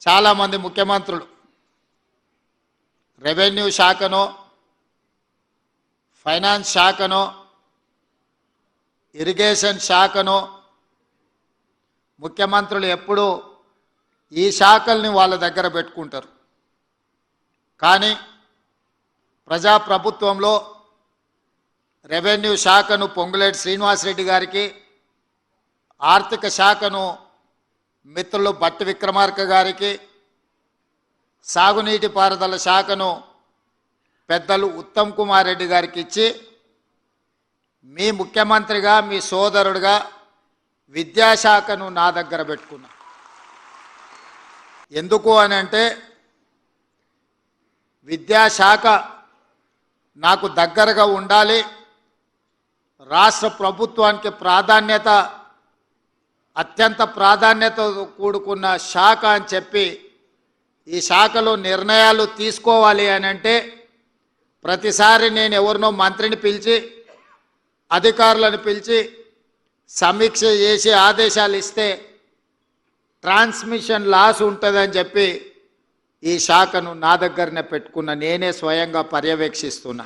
చాలామంది ముఖ్యమంత్రులు revenue శాఖనో finance శాఖనో irrigation శాఖనో ముఖ్యమంత్రులు ఎప్పుడూ ఈ శాఖల్ని వాళ్ళ దగ్గర పెట్టుకుంటారు. కానీ ప్రజాప్రభుత్వంలో రెవెన్యూ శాఖను పొంగులేటి శ్రీనివాసరెడ్డి గారికి, ఆర్థిక శాఖను మిత్రులు భట్టి విక్రమార్క గారికి, సాగునీటి పారుదల శాఖను పెద్దలు ఉత్తమ్ కుమార్ రెడ్డి గారికి ఇచ్చి మీ ముఖ్యమంత్రిగా మీ సోదరుడిగా విద్యాశాఖను నా దగ్గర పెట్టుకున్నా. ఎందుకు అని అంటే విద్యాశాఖ నాకు దగ్గరగా ఉండాలి, రాష్ట్ర ప్రభుత్వానికి అత్యంత ప్రాధాన్యత కూడుకున్న శాఖ అని చెప్పి ఈ శాఖలో నిర్ణయాలు తీసుకోవాలి అని అంటే ప్రతిసారి నేను ఎవరినో మంత్రిని పిలిచి అధికారులను పిలిచి సమీక్ష చేసి ఆదేశాలు ఇస్తే ట్రాన్స్మిషన్ లాస్ ఉంటుందని చెప్పి ఈ శాఖను నా దగ్గరనే పెట్టుకున్న, నేనే స్వయంగా పర్యవేక్షిస్తున్నా.